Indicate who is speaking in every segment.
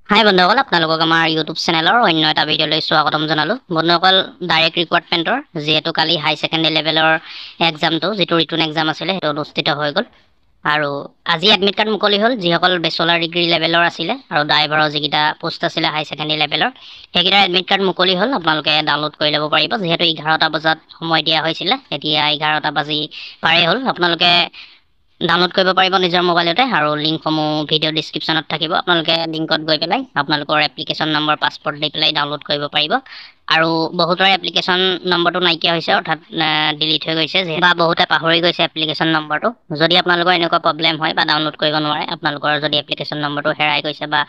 Speaker 1: হাই বন্ধুসকল, আপোনালোকক আমাৰ ইউটিউব চেনেলৰ অন্য এটা ভিডিঅ'লৈ স্বাগতম জনালোঁ। বন্ধুসকল, ডাইৰেক্ট ৰিক্ৰুইটমেণ্টৰ যিহেতু কালি হাই ছেকেণ্ডেৰী লেভেলৰ এক্সামটো যিটো ৰিটন এক্সাম আছিলে সেইটো অনুষ্ঠিত হৈ গ'ল আৰু আজি এডমিট কাৰ্ড মুকলি হ'ল। যিসকল বেচেলাৰ ডিগ্ৰী লেভেলৰ আছিলে আৰু ড্ৰাইভাৰৰ যিকেইটা পোষ্ট আছিলে হাই ছেকেণ্ডেৰী লেভেলৰ সেইকেইটা এডমিট কাৰ্ড মুকলি হ'ল। আপোনালোকে ডাউনলোড কৰি ল'ব পাৰিব। যিহেতু 11টা বজাত সময় দিয়া হৈছিলে, এতিয়া 11টা বাজি পাৰেই হ'ল। আপোনালোকে ডাউনলোড কৰিব পাৰিব নিজৰ মোবাইলতে আৰু লিংকসমূহ ভিডিঅ' ডিছক্ৰিপশ্যনত থাকিব। আপোনালোকে লিংকত গৈ পেলাই আপোনালোকৰ এপ্লিকেশ্যন নম্বৰ পাছপৰ্ট দি পেলাই ডাউনলোড কৰিব পাৰিব। আৰু বহুতৰে এপ্লিকেশ্যন নম্বৰটো নাইকিয়া হৈছে, অৰ্থাৎ ডিলিট হৈ গৈছে, বা বহুতে পাহৰি গৈছে এপ্লিকেশ্যন নম্বৰটো। যদি আপোনালোকৰ এনেকুৱা প্ৰব্লেম হয় বা ডাউনলোড কৰিব নোৱাৰে, আপোনালোকৰ যদি এপ্লিকেশ্যন নম্বৰটো হেৰাই গৈছে বা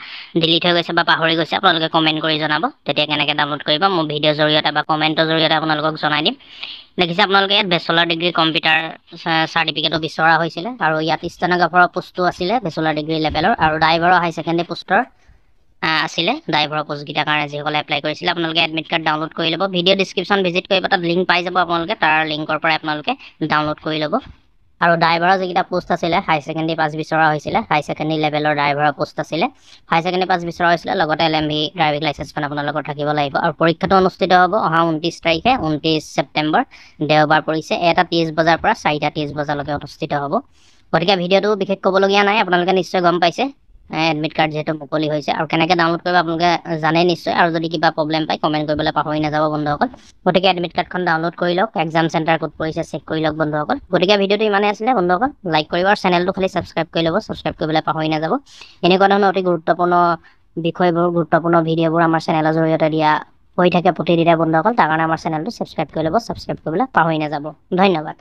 Speaker 1: ডিলিট হৈ গৈছে বা পাহৰি গৈছে, আপোনালোকে কমেণ্ট কৰি জনাব। তেতিয়া কেনেকৈ ডাউনলোড কৰিব মোৰ ভিডিঅ'ৰ জৰিয়তে বা কমেণ্টৰ জৰিয়তে আপোনালোকক জনাই দিম। দেখিছে আপোনালোকে ইয়াত বেচেলাৰ ডিগ্ৰী কম্পিউটাৰ চাৰ্টিফিকেটো বিচৰা হৈছিলে আৰু ইয়াত ষ্টেন'গ্ৰাফাৰৰ পোষ্টটো আছিলে বেচেলাৰ ডিগ্ৰী লেভেলৰ আৰু ড্ৰাইভাৰৰ হাই ছেকেণ্ডেৰী পোষ্টৰ আছিলে। ড্ৰাইভাৰৰ পোষ্টকেইটাৰ কাৰণে যিসকলে এপ্লাই কৰিছিলে আপোনালোকে এডমিট কাৰ্ড ডাউনলোড কৰি ল'ব। ভিডিঅ' ডিছক্ৰিপশ্যন ভিজিট কৰিব, তাত লিংক পাই যাব আপোনালোকে। তাৰ লিংকৰ পৰাই আপোনালোকে ডাউনলোড কৰি ল'ব। আৰু ড্ৰাইভাৰৰ যিকেইটা পোষ্ট আছিলে হাই ছেকেণ্ডেৰী পাছ বিচৰা হৈছিলে, হাই ছেকেণ্ডেৰী লেভেলৰ ড্ৰাইভাৰৰ পোষ্ট আছিলে, হাই ছেকেণ্ডেৰী পাছ বিচৰা হৈছিলে, লগতে LMV ড্ৰাইভিং লাইচেন্সখন আপোনালোকৰ থাকিব লাগিব। আৰু পৰীক্ষাটো অনুষ্ঠিত হ'ব অহা 29 তাৰিখে, 29 ছেপ্টেম্বৰ, দেওবাৰ পৰিছে। 1:30 বজাৰ পৰা 4:30 বজালৈকে অনুষ্ঠিত হ'ব। গতিকে ভিডিঅ'টো বিশেষ ক'বলগীয়া নাই, আপোনালোকে নিশ্চয় গম পাইছে এডমিট কাৰ্ড যিহেতু মুকলি হৈছে। আৰু কেনেকৈ ডাউনলোড কৰিব আপোনালোকে জানে নিশ্চয়। আৰু যদি কিবা প্ৰব্লেম পায় কমেণ্ট কৰিবলৈ পাহৰি নাযাব বন্ধুসকল। গতিকে এডমিট কাৰ্ডখন ডাউনলোড কৰি লওক, এক্সাম চেণ্টাৰ ক'ত পৰিছে চেক কৰি লওক বন্ধুসকল। গতিকে ভিডিঅ'টো ইমানেই আছিলে বন্ধুসকল, লাইক কৰিব আৰু চেনেলটো খালি ছাবস্ক্ৰাইব কৰি ল'ব, ছাবস্ক্ৰাইব কৰিবলৈ পাহৰি নাযাব। এনেকুৱা ধৰণৰ অতি গুৰুত্বপূৰ্ণ বিষয়বোৰ, গুৰুত্বপূৰ্ণ ভিডিঅ'বোৰ আমাৰ চেনেলৰ জৰিয়তে দিয়া হৈ থাকে প্ৰতিদিনে বন্ধুসকল। তাৰ কাৰণে আমাৰ চেনেলটো ছাবস্ক্ৰাইব কৰি ল'ব, ছাবস্ক্ৰাইব কৰিবলৈ পাহৰি নাযাব। ধন্যবাদ।